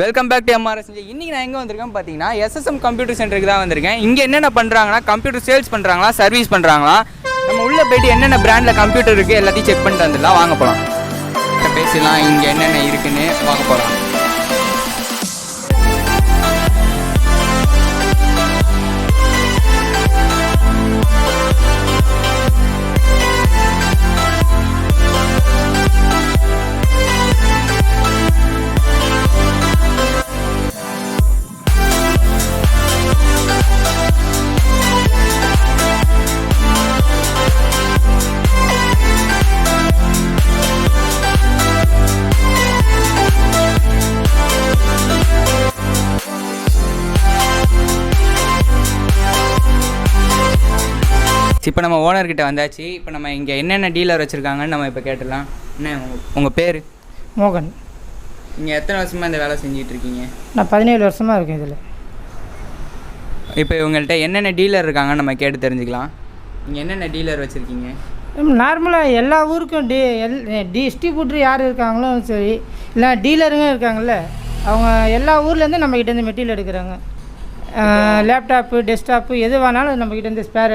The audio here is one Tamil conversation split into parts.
Welcome back to MRS. இன்றைக்கி நான் எங்கே வந்திருக்கேன் பார்த்தீங்கன்னா SSM கம்ப்யூட்டர் சென்டருக்கு தான் வந்திருக்கேன். இங்கே என்னென்ன பண்ணுறாங்கன்னா கம்ப்யூட்டர் சேல்ஸ் பண்ணுறாங்களா, சர்வீஸ் பண்ணுறாங்களா, நம்ம உள்ளே போய்ட்டு என்னென்ன பிராண்டில் கம்ப்யூட்டர் இருக்குது எல்லாத்தையும் செக் பண்ணிட்டு வந்துடலாம். வாங்க போகலாம், பேசலாம். இங்கே என்னென்ன இருக்குன்னு வாங்க போகலாம். இப்போ நம்ம ஓனர்கிட்ட வந்தாச்சு. இப்போ நம்ம இங்கே என்னென்ன டீலர் வச்சுருக்காங்கன்னு நம்ம இப்போ கேட்டுடலாம். என்ன உங்கள் பேர்? மோகன். நீங்கள் எத்தனை வருஷமாக இந்த வேலை செஞ்சிட்ருக்கீங்க? நான் 17 வருஷமாக இருக்கேன் இதில். இப்போ இவங்கள்ட்ட என்னென்ன டீலர் இருக்காங்கன்னு நம்ம கேட்டு தெரிஞ்சுக்கலாம். நீங்கள் என்னென்ன டீலர் வச்சுருக்கீங்க? நார்மலாக எல்லா ஊருக்கும் டிஸ்ட்ரிபியூட்டர் யார் இருக்காங்களோ சரி, இல்லை டீலருங்க இருக்காங்கள்ல, அவங்க எல்லா ஊர்லேருந்து நம்மக்கிட்டேருந்து மெட்டீரியல் எடுக்கிறாங்க. லேப்டாப்பு, டெஸ்க்டாப்பு எது வேணாலும் நம்மக்கிட்டேருந்து ஸ்பேர்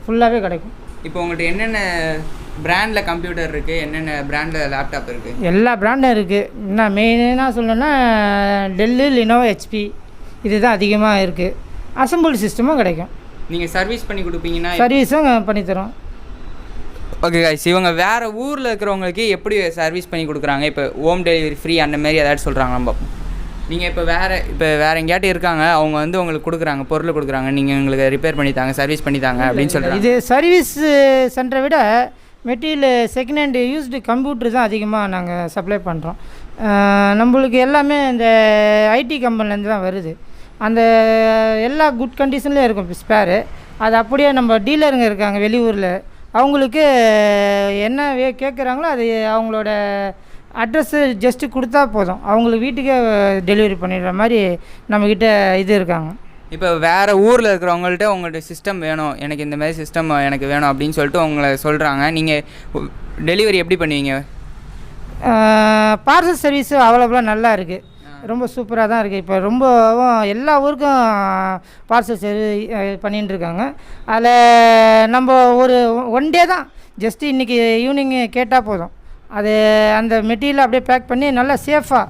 ஃபுல்லாகவே கிடைக்கும். இப்போ உங்கள்கிட்ட என்னென்ன பிராண்டில் கம்ப்யூட்டர் இருக்குது, என்னென்ன பிராண்டில் லேப்டாப் இருக்குது? எல்லா பிராண்டும் இருக்குது. நான் மெயினாக சொல்லணுன்னா டெல்லு, லினோவோ, HP இதுதான் அதிகமாக இருக்குது. அசம்பிள் சிஸ்டமும் கிடைக்கும். நீங்கள் சர்வீஸ் பண்ணி கொடுப்பீங்கன்னா? சர்வீஸும் பண்ணித்தரோம். ஓகே கைஸ், இவங்க வேறு ஊரில் இருக்கிறவங்களுக்கு எப்படி சர்வீஸ் பண்ணி கொடுக்குறாங்க? இப்போ ஹோம் டெலிவரி ஃப்ரீ அந்த மாதிரி ஏதாச்சும் சொல்கிறாங்க நம்ம. நீங்கள் இப்போ வேறு எங்கேயாட்டி இருக்காங்க, அவங்க வந்து உங்களுக்கு கொடுக்குறாங்க, பொருள் கொடுக்குறாங்க, நீங்கள் எங்களுக்கு ரிப்பேர் பண்ணித்தாங்க, சர்வீஸ் பண்ணித்தாங்க அப்படின்னு சொல்கிறாங்க. இது சர்வீஸ் சென்டரை விட material second hand used computer தான் அதிகமாக நாங்கள் சப்ளை பண்ணுறோம். நம்மளுக்கு எல்லாமே இந்த ஐடி கம்பெனிலேருந்து தான் வருது. அந்த எல்லா குட் கண்டிஷன்லேயும் இருக்கும் ஸ்பேரு. அது அப்படியே நம்ம டீலருங்க இருக்காங்க வெளியூரில், அவங்களுக்கு என்ன கேட்குறாங்களோ அது அவங்களோட அட்ரஸ்ஸு ஜஸ்ட்டு கொடுத்தா போதும், அவங்களுக்கு வீட்டுக்கே டெலிவரி பண்ணிடுற மாதிரி நம்மக்கிட்ட இது இருக்காங்க. இப்போ வேறு ஊரில் இருக்கிறவங்கள்ட்ட உங்கள்கிட்ட சிஸ்டம் வேணும், எனக்கு இந்த மாதிரி சிஸ்டம் எனக்கு வேணும் அப்படின்னு சொல்லிட்டு உங்களை சொல்கிறாங்க. நீங்கள் டெலிவரி எப்படி பண்ணுவீங்க? பார்சல் சர்வீஸு அவைலபிளாக நல்லா இருக்குது, ரொம்ப சூப்பராக தான் இருக்குது. இப்போ ரொம்பவும் எல்லா ஊருக்கும் பார்சல் பண்ணிகிட்டு இருக்காங்க. அதில் நம்ம ஒரு ஒன் டே தான், ஜஸ்ட்டு இன்றைக்கி ஈவினிங் கேட்டால் போதும், அது அந்த மெட்டீரியல் அப்படியே பேக் பண்ணி நல்லா சேஃபாக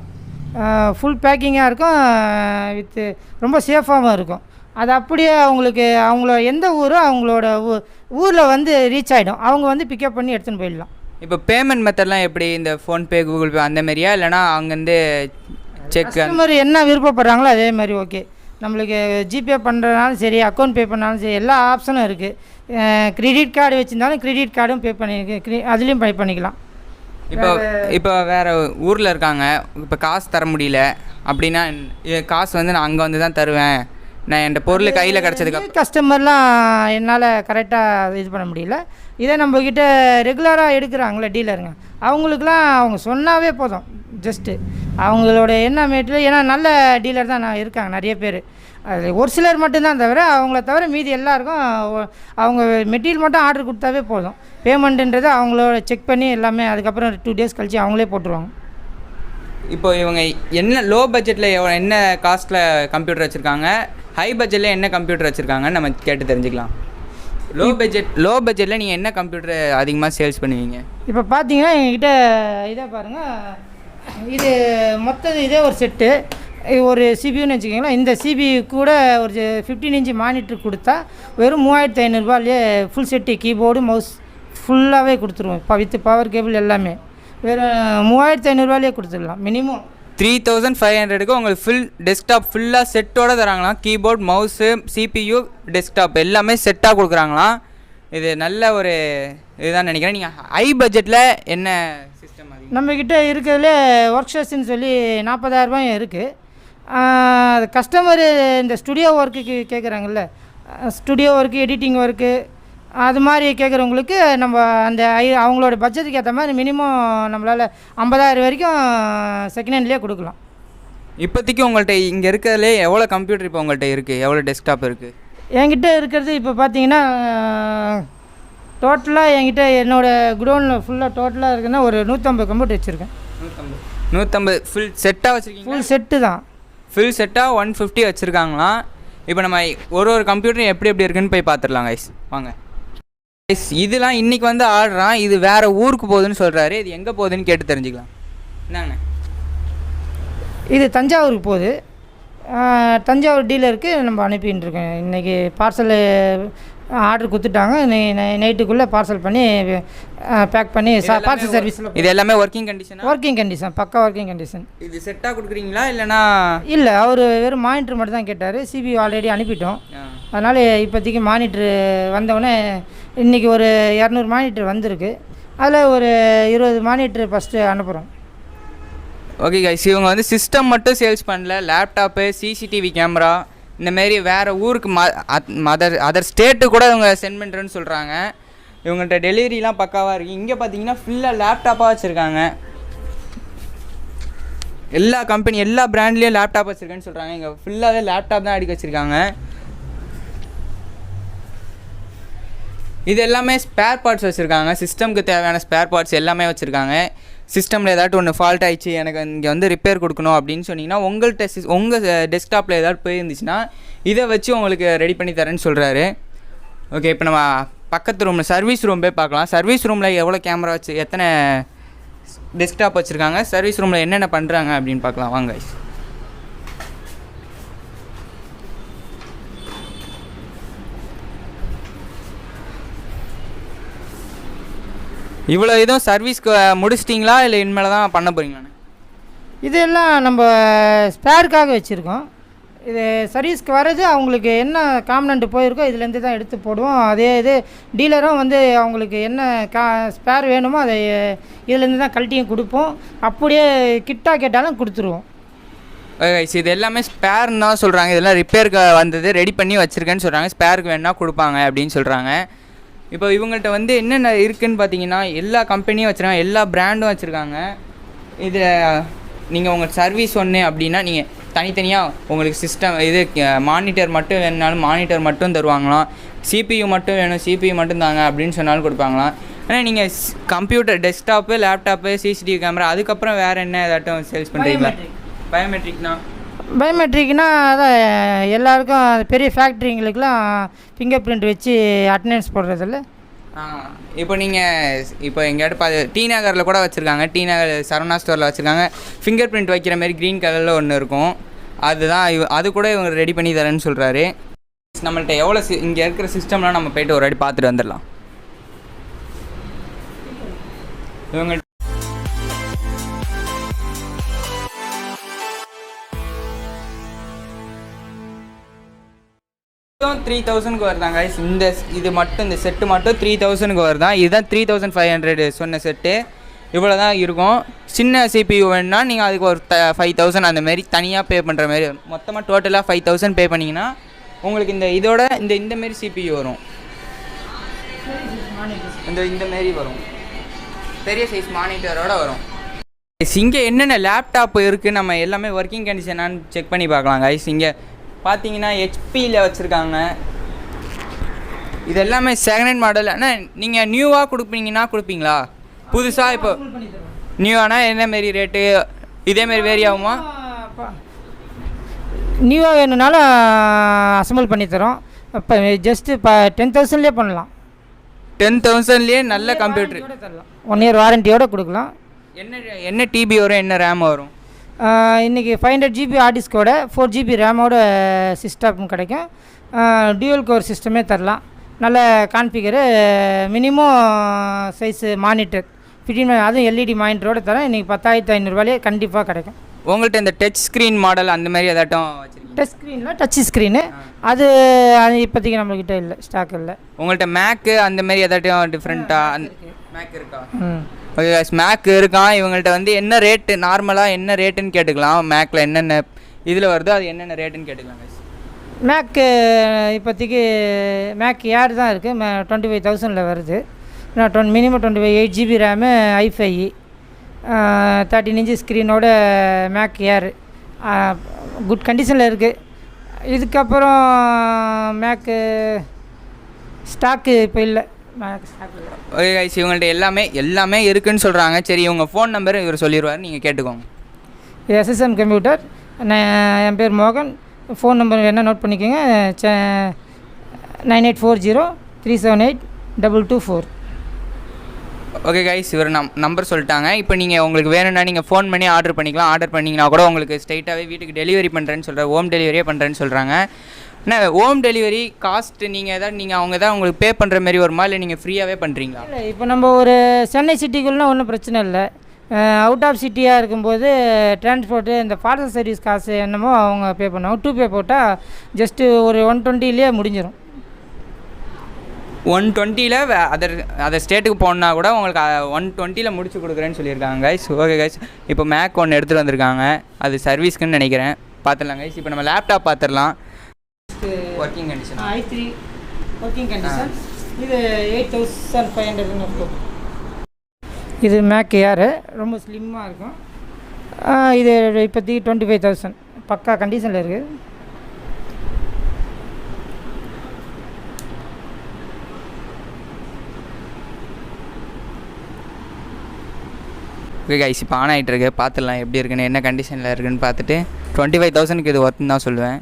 ஃபுல் பேக்கிங்காக இருக்கும், வித்து ரொம்ப சேஃபாகவும் இருக்கும். அது அப்படியே அவங்களுக்கு அவங்கள எந்த ஊரோ அவங்களோட ஊரில் வந்து ரீச் ஆகிடும், அவங்க வந்து பிக்கப் பண்ணி எடுத்துன்னு போயிடலாம். இப்போ பேமெண்ட் மெத்தட்லாம் எப்படி? இந்த ஃபோன்பே, கூகுள் பே அந்த மாதிரியா, இல்லைனா அங்கேருந்து செக் மாதிரி என்ன விருப்பப்படுறாங்களோ அதே மாதிரி ஓகே. நம்மளுக்கு ஜிபே பண்ணுறதுனாலும் சரி, அக்கௌண்ட் பே பண்ணாலும் சரி, எல்லா ஆப்ஷனும் இருக்குது. கிரெடிட் கார்டு வச்சுருந்தாலும் கிரெடிட் கார்டும் பே பண்ணி அதுலேயும் பே பண்ணிக்கலாம். இப்போ வேறு ஊரில் இருக்காங்க, இப்போ காசு தர முடியல அப்படின்னா காசு வந்து நான் அங்கே வந்து தான் தருவேன், நான் என் பொருள் கையில் கிடச்சதுக்கு கஸ்டமர்லாம் என்னால் கரெக்டாக இது பண்ண முடியல. இதே நம்மக்கிட்ட ரெகுலராக எடுக்கிறாங்களே டீலருங்க, அவங்களுக்குலாம் அவங்க சொன்னாவே போதும், ஜஸ்ட்டு அவங்களோட என்ன மெட்டீரியல், ஏன்னா நல்ல டீலர் தான் இருக்காங்க நிறைய பேர். அது ஒரு சிலர் மட்டும்தான் தவிர, அவங்கள தவிர மீதி எல்லாருக்கும் அவங்க மெட்டீரியல் மட்டும் ஆர்டர் கொடுத்தாவே போதும். பேமெண்ட்டுன்றது அவங்களோட செக் பண்ணி எல்லாமே அதுக்கப்புறம் 2 days கழிச்சு அவங்களே போட்டுருவாங்க. இப்போ இவங்க என்ன லோ பட்ஜெட்டில் என்ன காஸ்ட்டில் கம்ப்யூட்டர் வச்சுருக்காங்க, ஹை பட்ஜெட்டில் என்ன கம்ப்யூட்டர் வச்சுருக்காங்கன்னு நம்ம கேட்டு தெரிஞ்சுக்கலாம். லோ பட்ஜெட்டில் நீங்கள் என்ன கம்ப்யூட்டர் அதிகமாக சேல்ஸ் பண்ணுவீங்க? இப்போ பார்த்தீங்கன்னா எங்ககிட்ட இதே பாருங்கள், இது மொத்தம் இதே ஒரு செட்டு, ஒரு சிபியூன்னு வச்சுக்கோங்களேன். இந்த சிபியூ கூட ஒரு 15 inch மானிட்டர் கொடுத்தா வெறும் 3500 ரூபாயிலே ஃபுல் செட்டு, கீபோர்டு, மவுஸ் ஃபுல்லாகவே கொடுத்துருவோம். வித் பவர் கேபிள் எல்லாமே வெறும் 3500 ரூபாயிலே கொடுத்துடலாம். மினிமம் 3500க்கு உங்களுக்கு ஃபுல் டெஸ்க்டாப் ஃபுல்லாக செட்டோடு தராங்களாம். கீபோர்ட், மவுஸு, CPU, டெஸ்க்டாப் எல்லாமே செட்டாக கொடுக்குறாங்களாம். இது நல்ல ஒரு இதுதான் நினைக்கிறேன். நீங்கள் ஹை பட்ஜெட்டில் என்ன சிஸ்டம்? நம்மக்கிட்ட இருக்கிறதுல ஒர்க் ஸ்டேஷன் சொல்லி 40,000 ரூபாயும் இருக்குது. கஸ்டமரு இந்த ஸ்டுடியோ ஒர்க்குக்கு கேட்குறாங்கல்ல, ஸ்டுடியோ ஒர்க்கு, எடிட்டிங் ஒர்க்கு, அது மாதிரி கேட்குறவங்களுக்கு நம்ம அந்த அவங்களோட பட்ஜெட்டுக்கு ஏற்ற மாதிரி மினிமம் நம்மளால் 50,000 வரைக்கும் செகண்ட் ஹேண்ட்லேயே கொடுக்கலாம். இப்போதைக்கு உங்கள்கிட்ட இங்கே இருக்கிறதுலே எவ்வளோ கம்ப்யூட்டர் இப்போ உங்கள்கிட்ட இருக்குது, எவ்வளோ டெஸ்க்டாப் இருக்குது? என்கிட்ட இருக்கிறது இப்போ பார்த்தீங்கன்னா டோட்டலாக என்கிட்ட என்னோடய குடோனில் ஃபுல்லாக டோட்டலாக இருக்குன்னா ஒரு 150 கம்ப்யூட்டர் வச்சுருக்கேன். 150 ஃபுல் செட்டாக வச்சுருக்கீங்க? ஃபுல் செட்டு தான். ஃபுல் செட்டாக 150 வச்சுருக்காங்களாம். இப்போ நம்ம ஒரு கம்ப்யூட்டரும் எப்படி இருக்குன்னு போய் பார்த்துடலாம் கைஸ், வாங்க. கைஸ் இதெல்லாம் இன்றைக்கி வந்து ஆடுறான், இது வேறு ஊருக்கு போகுதுன்னு சொல்கிறாரு. இது எங்கே போகுதுன்னு கேட்டு தெரிஞ்சுக்கலாம். என்னங்கண்ணே? இது தஞ்சாவூருக்கு போகுது. தஞ்சாவூர் டீலருக்கு நம்ம அனுப்பின்னு இருக்கேன். இன்றைக்கி பார்சலு ஆர்டர் கொடுத்துட்டாங்க. நைட்டுக்குள்ளே பார்சல் பண்ணி பேக் பண்ணி பார்சல் சர்வீஸில். இது எல்லாமே ஒர்க்கிங் கண்டிஷன்? ஒர்க்கிங் கண்டிஷன், பக்கா ஒர்க்கிங் கண்டிஷன். இது செட்டாக கொடுக்குறீங்களா இல்லைனா? இல்லை, அவர் வெறும் மானிட்டர் மட்டும் தான் கேட்டார். சிபி ஆல்ரெடி அனுப்பிட்டோம். அதனால் இப்போதைக்கு மானிட்ரு வந்தவுடனே இன்றைக்கி ஒரு 200 மானிட்டர் வந்திருக்கு. அதில் ஒரு 20 மானிட்டர் ஃபஸ்ட்டு அனுப்புகிறோம். ஓகே கைஸ், இவங்க வந்து சிஸ்டம் மட்டும் சேல்ஸ் பண்ணல, லேப்டாப்பு, சிசிடிவி கேமரா, இந்தமாரி வேறு ஊருக்கு அதர் ஸ்டேட்டு கூட இவங்க சென்ட் பண்ணுறேன்னு சொல்கிறாங்க. இவங்கள்ட்ட டெலிவரிலாம் பக்காவாக இருக்குது. இங்கே பார்த்தீங்கன்னா ஃபுல்லாக லேப்டாப்பாக வச்சுருக்காங்க. எல்லா கம்பெனி எல்லா பிராண்ட்லேயும் லேப்டாப் வச்சுருக்கேன்னு சொல்கிறாங்க. இங்கே ஃபுல்லாகவே லேப்டாப் தான் அடிக்க வச்சுருக்காங்க. இது எல்லாமே ஸ்பேர் பார்ட்ஸ் வச்சுருக்காங்க. சிஸ்டம்க்கு தேவையான ஸ்பேர் பார்ட்ஸ் எல்லாமே வச்சுருக்காங்க. சிஸ்டமில் ஏதாட்டும் ஒன்று ஃபால்ட் ஆகிடுச்சு, எனக்கு இங்கே வந்து ரிப்பேர் கொடுக்கணும் அப்படின்னு சொன்னிங்கன்னா உங்கள்கிட்ட உங்கள் டெஸ்க்டாப்பில் ஏதாவது போயிருந்துச்சுன்னா இதை வச்சு உங்களுக்கு ரெடி பண்ணி தரேன்னு சொல்கிறாரு. ஓகே, இப்போ நம்ம பக்கத்து ரூமில் சர்வீஸ் ரூம் போய் பார்க்கலாம். சர்வீஸ் ரூமில் எவ்வளோ கேமரா வச்சு எத்தனை டெஸ்க்டாப் வச்சுருக்காங்க, சர்வீஸ் ரூமில் என்னென்ன பண்ணுறாங்க அப்படின்னு பார்க்கலாம் வாங்க. இவ்வளோ இதுவும் சர்வீஸ்க்கு முடிச்சிட்டிங்களா இல்லை இனிமேல் தான் பண்ண போகிறீங்களாண்ணே? இதெல்லாம் நம்ம ஸ்பேருக்காக வச்சுருக்கோம். இது சர்வீஸ்க்கு வர்றது அவங்களுக்கு என்ன காம்பனண்ட் போயிருக்கோ இதுலேருந்து தான் எடுத்து போடுவோம். அதே இது டீலரும் வந்து அவங்களுக்கு என்ன ஸ்பேர் வேணுமோ அதை இதுலேருந்து தான் கழட்டியும் கொடுப்போம். அப்படியே கிட்டாக கேட்டாலும் கொடுத்துருவோம். இது எல்லாமே ஸ்பேர்னு தான் சொல்கிறாங்க. இதெல்லாம் ரிப்பேருக்கு வந்தது ரெடி பண்ணி வச்சுருக்கேன்னு சொல்கிறாங்க. ஸ்பேருக்கு வேணா கொடுப்பாங்க அப்படின்னு சொல்கிறாங்க. இப்போ இவங்கள்ட்ட வந்து என்னென்ன இருக்குதுன்னு பார்த்தீங்கன்னா எல்லா கம்பெனியும் வச்சுருக்காங்க, எல்லா பிராண்டும் வச்சுருக்காங்க. இதில் நீங்கள் உங்கள் சர்வீஸ் ஒன்று அப்படின்னா நீங்கள் தனித்தனியாக உங்களுக்கு சிஸ்டம் இது மானிட்டர் மட்டும் வேணுனாலும் மானிட்டர் மட்டும் தருவாங்களாம். சிபியு மட்டும் வேணும், சிபியு மட்டும் தாங்க அப்படின்னு சொன்னாலும் கொடுப்பாங்களாம். ஆனால் நீங்கள் computer desktop, laptop, CCTV camera அதுக்கப்புறம் வேறு என்ன ஏதாட்டும் சேல்ஸ் பண்ணுறீங்களா? பயோமெட்ரிக்னா அதான் எல்லாருக்கும் பெரிய ஃபேக்ட்ரிங்களுக்கெலாம் ஃபிங்கர் பிரிண்ட் வச்சு அட்டண்டன்ஸ் போடுறதில்ல. இப்போ நீங்கள் இப்போ எங்கேயாட்டு டி நகரில் கூட வச்சுருக்காங்க. டி நகர் சரவணா ஸ்டோரில் வச்சுருக்காங்க. ஃபிங்கர் பிரிண்ட் வைக்கிற மாதிரி க்ரீன் கலரில் ஒன்று இருக்கும். அதுதான் அது கூட இவங்க ரெடி பண்ணி தரேன்னு சொல்கிறாரு. நம்மள்ட்ட எவ்வளோ இங்கே இருக்கிற சிஸ்டம்லாம் நம்ம போய்ட்டு ஒரு வாட்டி பார்த்துட்டு வந்துடலாம். இவங்க 3000க்கு வருதாங்க. இது மட்டும் இந்த செட்டு மட்டும் 3000க்கு வருதான். இதுதான் 3500 சொன்ன செட்டு. இவ்வளோ தான் இருக்கும். சின்ன சிபியூ வேணுன்னா நீங்கள் அதுக்கு ஒரு 5000 அந்தமாரி தனியாக பே பண்ணுற மாதிரி வரும். மொத்தமாக டோட்டலாக 5000 பே பண்ணிங்கன்னா உங்களுக்கு இதோட இந்தமாரி சிபியூ வரும். இந்தமாரி வரும், பெரிய சைஸ் மானிட்டரோட வரும். இங்கே என்னென்ன லேப்டாப் இருக்குது நம்ம எல்லாமே ஒர்க்கிங் கண்டிஷனான்னு செக் பண்ணி பார்க்கலாம் கைஸ். இங்கே பார்த்தீங்கன்னா ஹெச்பியில் வச்சுருக்காங்க. இது எல்லாமே செகண்ட் ஹேண்ட் மாடல். ஆனால் நீங்கள் நியூவாக கொடுப்பீங்கன்னா கொடுப்பீங்களா? புதுசாக இப்போ நியூவானா என்னமாரி ரேட்டு? இதேமாரி வேரி ஆகுமா? நியூவாக வேணும்னாலும் அசம்பிள் பண்ணித்தரோம். இப்போ ஜஸ்ட்டு இப்போ 10,000லேயே பண்ணலாம். 10,000லேயே நல்ல கம்ப்யூட்டர் தரலாம். 1 இயர் வாரண்டியோடு கொடுக்கலாம். என்ன டிபி வரும், என்ன ரேம் வரும்? இன்றைக்கி 500 GB ஹார்ட் டிஸ்கோட 4 GB ரேமோட சிஸ்டம் கிடைக்கும். டியூவல் கோர் சிஸ்டமே தரலாம். நல்ல கான்ஃபிகரு, மினிமம் சைஸு மானிட்டர் 15, அதுவும் எல்இடி மானிட்டரோடு தரேன். இன்றைக்கி 10,500 கண்டிப்பாக கிடைக்கும். உங்கள்கிட்ட இந்த டச் ஸ்க்ரீன் மாடல் அந்த மாதிரி ஏதாட்டும் வச்சுருக்கீங்க? டச் ஸ்க்ரீனில் டச் ஸ்க்ரீனு அது இப்போதைக்கு நம்மக்கிட்ட இல்லை, ஸ்டாக் இல்லை. உங்கள்கிட்ட மேக்கு அந்த மாதிரி ஏதாட்டும் டிஃப்ரெண்ட்டாக மேக் இருக்கா? ஓகே, மேக் இருக்கான். இவங்கள்ட்ட வந்து என்ன ரேட்டு, நார்மலாக என்ன ரேட்டுன்னு கேட்டுக்கலாம். மேக்கில் என்னென்ன இதில் வருதோ அது என்னென்ன ரேட்டுன்னு கேட்டுக்கலாம். மேக்கு இப்போதைக்கு மேக் ஏர் தான் இருக்குது. 25,000 வருது. Minimum 8 GB RAM, i5 13 inch ஸ்க்ரீனோட மேக் ஏர் குட் கண்டிஷனில் இருக்குது. இதுக்கப்புறம் மேக்கு ஸ்டாக்கு இப்போ இல்லை. மேக்ஸ் ஓகே கைஸ், இவங்கள்ட்ட எல்லாமே இருக்குன்னு சொல்கிறாங்க. சரி, உங்கள் ஃபோன் நம்பர் இவர் சொல்லிடுவார், நீங்கள் கேட்டுக்கோங்க. SSM computer. என் பேர் மோகன். ஃபோன் நம்பர் என்ன நோட் பண்ணிக்கோங்க, 9840378224. ஓகே கைஸ், இவர் நம்பர் சொல்லிட்டாங்க. இப்போ நீங்கள் உங்களுக்கு வேணும்னா நீங்கள் ஃபோன் பண்ணி ஆர்டர் பண்ணிக்கலாம். ஆர்டர் பண்ணிங்கன்னா கூட உங்களுக்கு ஸ்ட்ரைட்டாகவே வீட்டுக்கு டெலிவரி பண்ணுறேன்னு சொல்கிறேன், ஹோம் டெலிவரியே பண்ணுறேன்னு சொல்கிறாங்க. என்ன ஹோம் டெலிவரி காஸ்ட் நீங்கள் அவங்க தான் உங்களுக்கு பே பண்ணுற மாதிரி வருமா, இல்லை நீங்கள் ஃப்ரீயாகவே பண்ணுறீங்களா? இல்லை, இப்போ நம்ம ஒரு சென்னை சிட்டிக்குள்ளே ஒன்றும் பிரச்சனை இல்லை. அவுட் ஆஃப் சிட்டியாக இருக்கும்போது டிரான்ஸ்போர்ட்டு இந்த பார்சல் சர்வீஸ் காசு என்னமோ அவங்க பே பண்ணுவாங்க. 2 பே போட்டால் ஜஸ்ட்டு ஒரு 120லேயே முடிஞ்சிடும். 120ல் அதர் ஸ்டேட்டுக்கு போனால் கூட உங்களுக்கு 120ல் முடிச்சு கொடுக்குறேன்னு சொல்லியிருக்காங்க கைஸ். ஓகே கைஸ், இப்போ மேக் ஒன்று எடுத்துகிட்டு வந்திருக்காங்க, அது சர்வீஸ்க்குன்னு நினைக்கிறேன். பார்த்துடலாம் கைஸ். இப்போ நம்ம லேப்டாப் பார்த்துடலாம். Working condition i3 working condition. இது 8500. இது மேக் ஏர், ரொம்ப ஸ்லிம்மாக இருக்கும். இது இப்போதைக்கு 25,000 பக்கா கண்டிஷனில் இருக்குது. ஓகே கைஸ், இப்போ ஆன் ஆகிட்டு இருக்கு. பார்த்துடலாம் எப்படி இருக்குன்னு, என்ன கண்டிஷனில் இருக்குன்னு பார்த்துட்டு 25,000க்கு இது ஒர்த்துன்னு தான் சொல்லுவேன்.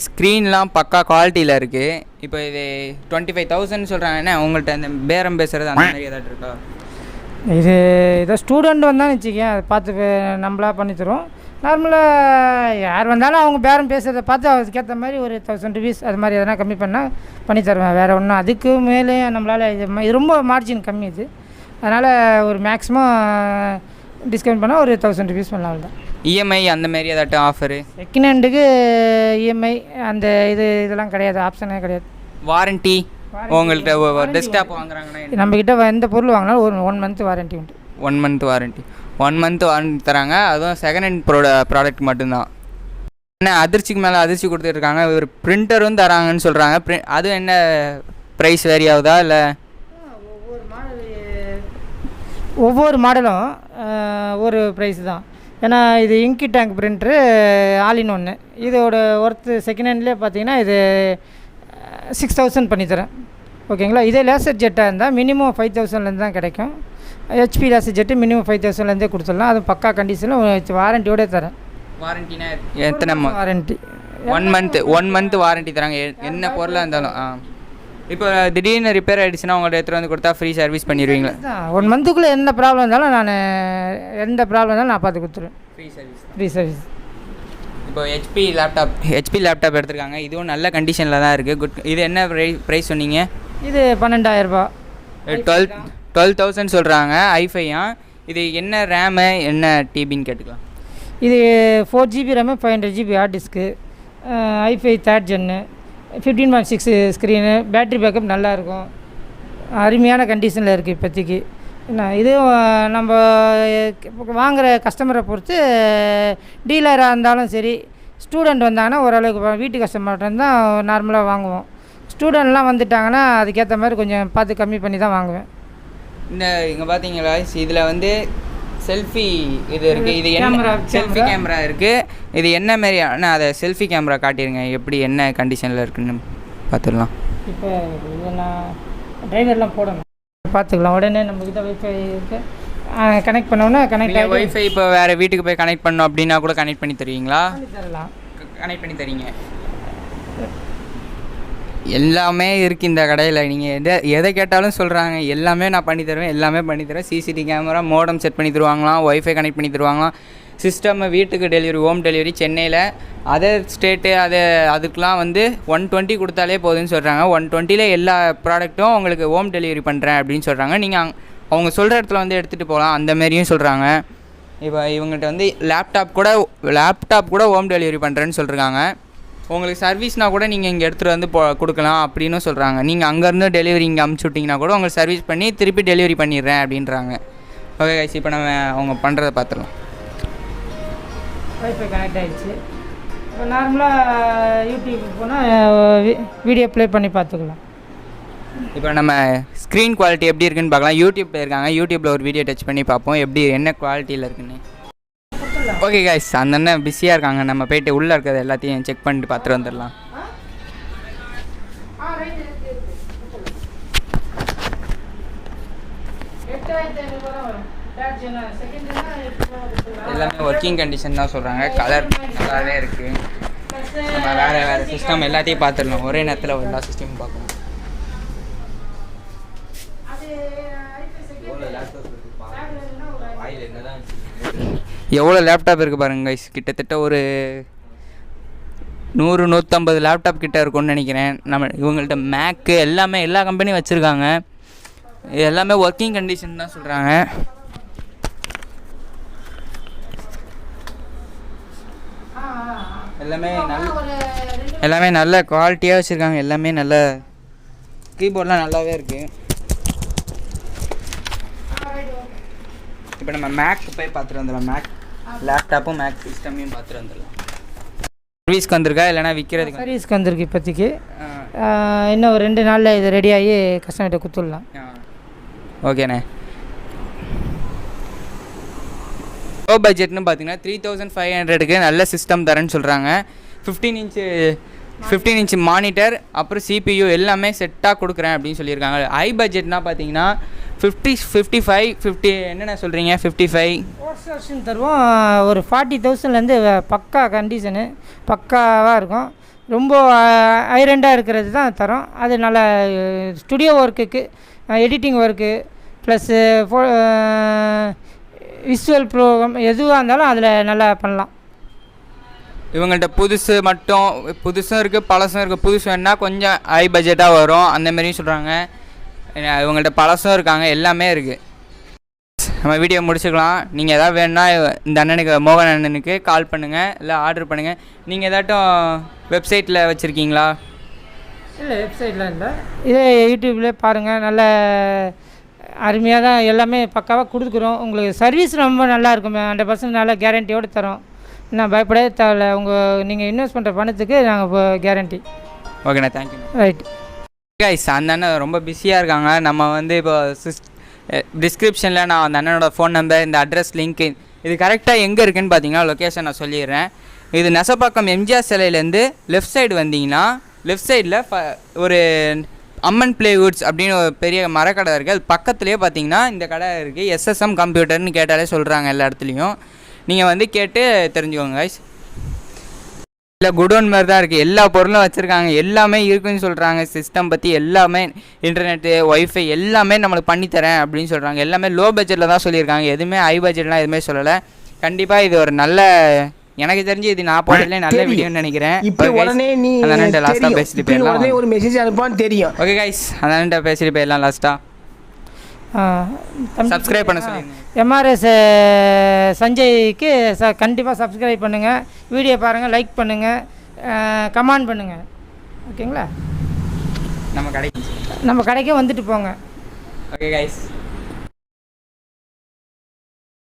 ஸ்க்ரீன்லாம் பக்கா குவாலிட்டியில் இருக்குது. இப்போ இது 25,000 சொல்கிறாங்க. என்ன உங்கள்கிட்ட இந்த பேரம் பேசுகிறது அந்த மாதிரி ஏதாட்டு இருக்கா? இது ஏதோ ஸ்டூடெண்ட் வந்தான்னு வச்சுக்கேன், அதை பார்த்து நம்மளா பண்ணித்தரோம். நார்மலாக யார் வந்தாலும் அவங்க பேரம் பேசுகிறத பார்த்து அதுக்கேற்ற மாதிரி ஒரு 1000 ருபீஸ் அது மாதிரி எதனா கம்மி பண்ணால் பண்ணி தருவேன். வேறு ஒன்றும் அதுக்கு மேலே நம்மளால் இது ரொம்ப மார்ஜின் கம்மி இது. அதனால் ஒரு மேக்ஸிமம் டிஸ்கவுண்ட் பண்ணால் ஒரு 1000 ருபீஸ் பண்ணலாம். அவ்வளோதான். இஎம்ஐ அந்த மாதிரி ஏதாட்டும் ஆஃபரு? செகண்ட் ஹேண்டுக்கு இஎம்ஐ அந்த இதெல்லாம் கிடையாது, ஆப்ஷனே கிடையாது. வாரண்ட்டி உங்கள்கிட்ட டெஸ்க்டாப் வாங்குறாங்கன்னா நம்மக்கிட்ட எந்த பொருள் வாங்கினாலும் ஒரு 1 மந்த் வாரண்ட்டி உண்டு. 1 மந்த் வாரண்ட்டி 1 மந்த் வாரண்ட்டி தராங்க. அதுவும் செகண்ட் ஹேண்ட் ப்ராடக்ட் மட்டும்தான். என்ன அதிர்ச்சிக்கு மேலே அதிர்ச்சி கொடுத்துருக்காங்க. ஒரு பிரிண்டரும் தராங்கன்னு சொல்கிறாங்க. அது என்ன ப்ரைஸ் வேரி ஆகுதா இல்லை? ஒவ்வொரு மாடலும் ஒரு ப்ரைஸ் தான். ஏன்னா இது இங்கி டேங்க் பிரிண்ட்ரு ஆல் இன் ஒன்று. இதோட ஒர்த்து செகண்ட் ஹேண்ட்லேயே பார்த்தீங்கன்னா இது 6000 பண்ணித்தரேன். ஓகேங்களா? இதே லேசர் ஜெட்டாக இருந்தால் மினிமம் 5000லேருந்து தான் கிடைக்கும். ஹெச்பி லேசர் ஜெட்டு மினிமம் 5000லேருந்தே கொடுத்துடலாம். அது பக்கா கண்டிஷனில் வாரண்ட்டியோட தரேன். வாரண்டினா எத்தனை வாரண்ட்டி? 1 மந்த் வாரண்ட்டி தராங்க என்ன பொருளாக இருந்தாலும். இப்போ திடீர்னு ரிப்பேர் ஆகிடுச்சுன்னா உங்கள்கிட்ட எடுத்துகிட்டு வந்து கொடுத்தா ஃப்ரீ சர்வீஸ் பண்ணிடுவீங்களா? 1 மந்த்துக்குள்ளே எந்த ப்ராப்ளம் இருந்தாலும் நான் பார்த்து கொடுத்துருவேன். Free service. இப்போ ஹெச்பி லேப்டாப் எடுத்துருக்காங்க. இதுவும் நல்ல கண்டிஷனில் தான் இருக்குது. குட். இது என்ன ப்ரைஸ் சொன்னீங்க? இது 12,000 ரூபா. 12,000 சொல்கிறாங்க. i5. இது என்ன ரேமு என்ன டிபின்னு கேட்டுக்கலாம். இது 4GB RAM 500GB hard disk. i5 3rd gen 15.6 screen. Battery backup நல்லாயிருக்கும். அருமையான கண்டிஷனில் இருக்குது இப்போதைக்கு. என்ன இதுவும் நம்ம வாங்குகிற கஸ்டமரை பொறுத்து, டீலராக இருந்தாலும் சரி, ஸ்டூடெண்ட் வந்தாங்கன்னா ஓரளவுக்கு வீட்டு கஸ்டமர்கிட்ட தான் நார்மலாக வாங்குவோம். ஸ்டூடெண்ட்லாம் வந்துட்டாங்கன்னா அதுக்கேற்ற மாதிரி கொஞ்சம் பார்த்து கம்மி பண்ணி தான் வாங்குவேன். இங்கே பார்த்தீங்களா, இதில் வந்து செல்ஃபி இது இருக்குது. இது என்ன செல்ஃபி கேமரா இருக்குது. இது என்ன மாரி? ஆனால் அதை செல்ஃபி கேமரா காட்டிடுங்க, எப்படி என்ன கண்டிஷனில் இருக்குன்னு பார்த்துடலாம். இப்போ நான் டிரைவர்லாம் போடணும், பார்த்துக்கலாம். உடனே நம்மக்கிட்ட வைஃபை இருக்குது, கனெக்ட் பண்ணோன்னா கனெக்ட் வைஃபை. இப்போ வேறு வீட்டுக்கு போய் கனெக்ட் பண்ணோம் அப்படின்னா கூட கனெக்ட் பண்ணி தருவீங்களா? தரலாம், கனெக்ட் பண்ணி தரீங்க. எல்லாமே இருக்குது இந்த கடையில். நீங்கள் எதை கேட்டாலும் சொல்கிறாங்க. எல்லாமே நான் பண்ணி தருவேன், எல்லாமே பண்ணி தருவேன். சிசிடிவி கேமரா, மோடம் செட் பண்ணி தருவாங்களாம், ஒய்ஃபை கனெக்ட் பண்ணி தருவாங்களாம், சிஸ்டம் வீட்டுக்கு டெலிவரி, ஹோம் டெலிவரி. சென்னையில் அதர் ஸ்டேட்டு அதுக்கெலாம் வந்து 120 கொடுத்தாலே போதுன்னு சொல்கிறாங்க. 120ல் எல்லா ப்ராடக்ட்டும் உங்களுக்கு ஹோம் டெலிவரி பண்ணுறேன் அப்படின்னு சொல்கிறாங்க. நீங்கள் அவங்க சொல்கிற இடத்துல வந்து எடுத்துகிட்டு போகலாம், அந்தமாரியும் சொல்கிறாங்க. இப்போ இவங்ககிட்ட வந்து லேப்டாப் கூட ஹோம் டெலிவரி பண்ணுறேன்னு சொல்கிறாங்க. உங்களுக்கு சர்வீஸ்னால் கூட நீங்கள் இங்கே எடுத்துகிட்டு வந்து கொடுக்கலாம் அப்படின்னு சொல்கிறாங்க. நீங்கள் அங்கேருந்து டெலிவரி இங்கே அமுச்சு விட்டிங்கன்னா கூட உங்களுக்கு சர்வீஸ் பண்ணி திருப்பி டெலிவரி பண்ணிடுறேன் அப்படின்றாங்க. ஓகே கைஸ், இப்போ நம்ம அவங்க பண்ணுறதை பார்த்துடலாம். வைஃபை கனெக்ட் ஆகிடுச்சு. இப்போ நார்மலாக யூடியூப் போனால் வீடியோ ப்ளே பண்ணி பார்த்துக்கலாம். இப்போ நம்ம ஸ்க்ரீன் குவாலிட்டி எப்படி இருக்குன்னு பார்க்கலாம். யூடியூப்பில் இருக்காங்க, யூடியூப்பில் ஒரு வீடியோ டச் பண்ணி பார்ப்போம் எப்படி என்ன குவாலிட்டியில் இருக்குன்னு. ஓகே கைஸ், அந்த அண்ணன் பிஸியாக இருக்காங்க, நம்ம போய்ட்டு உள்ளே இருக்கிறது எல்லாத்தையும் செக் பண்ணிட்டு பார்த்துட்டு வந்துடலாம். எல்லாமே ஒர்க்கிங் கண்டிஷன் தான் சொல்கிறாங்க. கலர் நல்லாவே இருக்குது. நம்ம வேறு சிஸ்டம் எல்லாத்தையும் பார்த்துடலாம். ஒரே நேரத்தில் எல்லா சிஸ்டமும் பார்க்கணும். எவ்வளோ லேப்டாப் இருக்குது பாருங்க கைஸ். கிட்டத்தட்ட ஒரு 100-150 லேப்டாப் கிட்ட இருக்கும்னு நினைக்கிறேன். நம்ம இவங்கள்ட்ட மேக்கு எல்லாமே எல்லா கம்பெனியும் வச்சுருக்காங்க. எல்லாமே ஒர்க்கிங் கண்டிஷன் தான் சொல்கிறாங்க. எல்லாமே நல்ல குவாலிட்டியாக வச்சுருக்காங்க. எல்லாமே நல்ல கீபோர்ட்லாம் நல்லாவே இருக்குது. இப்போ நம்ம மேக் போய் பார்த்துட்டு வந்துடலாம். மேக் லேப்டாப்பும் மேக் சிஸ்டமையும் பார்த்துட்டு வந்துடலாம். சர்வீஸ்க்கு வந்திருக்கா இல்லைனா விற்கிறதுக்கு? சர்வீஸ்க்கு வந்திருக்கு இப்போதைக்கு. இன்னும் ஒரு 2 நாளில் இது ரெடியாகி கஸ்டமர்கிட்ட கொடுத்துடலாம். ஓகேண்ணே. லோ பட்ஜெட்னு பார்த்தீங்கன்னா 3500க்கு நல்ல சிஸ்டம் தரேன்னு சொல்கிறாங்க. 15 இன்ச்சு மானிட்டர், அப்புறம் CPU எல்லாமே செட்டாக கொடுக்குறேன் அப்படின்னு சொல்லியிருக்காங்க. ஹை பட்ஜெட்னா பார்த்தீங்கன்னா 50 என்னென்ன சொல்கிறீங்க? 55 வருஷம் தருவோம். ஒரு 40,000லேருந்து பக்கா கண்டிஷனு பக்காவாக இருக்கும். ரொம்ப ஐரண்டாக இருக்கிறது தான் தரோம். அது நல்ல ஸ்டுடியோ ஒர்க்குக்கு, editing work plus visual program எதுவாக இருந்தாலும் அதில் நல்லா பண்ணலாம். இவங்கள்ட்ட புதுசும் இருக்குது, பழசும் இருக்குது. புதுசு வேணால் கொஞ்சம் ஹை பட்ஜெட்டாக வரும், அந்தமாரியும் சொல்கிறாங்க. இவங்கள்ட்ட பழசும் இருக்காங்க, எல்லாமே இருக்குது. நம்ம வீடியோ முடிச்சுக்கலாம். நீங்கள் எதாவது வேணுன்னா இந்த அண்ணனுக்கு, மோகன் அண்ணனுக்கு கால் பண்ணுங்கள், இல்லை ஆர்டர் பண்ணுங்கள். நீங்கள் எதாட்டும் வெப்சைட்டில் வச்சுருக்கீங்களா? இல்லை, வெப்சைட்லாம் இல்லை. இதே யூடியூப்லேயே பாருங்கள். நல்ல அருமையாக தான் எல்லாமே பக்காவாக கொடுக்குறோம். உங்களுக்கு சர்வீஸ் ரொம்ப நல்லா இருக்கும். 100% நல்ல கேரண்டியோடு தரோம். நான் பயப்படவே தேவையில்ல. நீங்கள் இன்வெஸ்ட் பண்ணுற பணத்துக்கு நாங்கள் இப்போ கேரண்டி. ஓகேண்ணா, தேங்க்யூ. ரைட் கைஸ், அந்த அண்ணன் ரொம்ப பிஸியாக இருக்காங்க. நம்ம வந்து இப்போ டிஸ்கிரிப்ஷனில் நான் அந்த அண்ணனோட ஃபோன் நம்பர், இந்த அட்ரஸ் லிங்க்கு, இது கரெக்டாக எங்கே இருக்குதுன்னு பார்த்தீங்கன்னா லொக்கேஷன் நான் சொல்லிடுறேன். இது நெசப்பாக்கம் எம்ஜிஆர் சிலையிலேருந்து லெஃப்ட் சைடு வந்தீங்கன்னா லெஃப்ட் சைடில் ஒரு அம்மன் பிளேவுட்ஸ் அப்படின்னு ஒரு பெரிய மரக்கடை இருக்குது. அது பக்கத்துலேயே பார்த்தீங்கன்னா இந்த கடை இருக்குது. SSM கம்ப்யூட்டர்னு கேட்டாலே சொல்கிறாங்க எல்லா இடத்துலையும். நீங்கள் வந்து கேட்டு தெரிஞ்சுக்கோங்க கைஸ். இல்லை, குடோன் மாதிரி தான் இருக்குது. எல்லா பொருளும் வச்சுருக்காங்க, எல்லாமே இருக்குதுன்னு சொல்கிறாங்க. சிஸ்டம் பற்றி எல்லாமே, இன்டர்நெட்டு, ஒய்ஃபை எல்லாமே நம்மளுக்கு பண்ணித்தரேன் அப்படின்னு சொல்கிறாங்க. எல்லாமே லோ பட்ஜெட்டில் தான் சொல்லியிருக்காங்க. எதுவுமே ஹை பட்ஜெட்லாம் எதுவுமே சொல்லலை. கண்டிப்பாக இது ஒரு நல்ல, எனக்கு தெரிஞ்சு இது நான் போட்டதுலேயே நல்ல வீடியோன்னு நினைக்கிறேன். அந்த லாஸ்ட்டாக பேசிட்டு போயிடலாம். ஒரு மெசேஜ் அனுப்பான்னு தெரியும். ஓகே கைஸ், அந்த பேசிட்டு போயிடலாம். லாஸ்ட்டாக சப்ஸ்கிரைப் பண்ண சொல்லுங்கள். MRS சஞ்சய்க்கு கண்டிப்பாக சப்ஸ்கிரைப் பண்ணுங்கள். வீடியோ பாருங்கள், லைக் பண்ணுங்கள், கமெண்ட் பண்ணுங்கள். ஓகேங்களா? நம்ம கடைக்கு வந்துட்டு போங்க. Okay guys.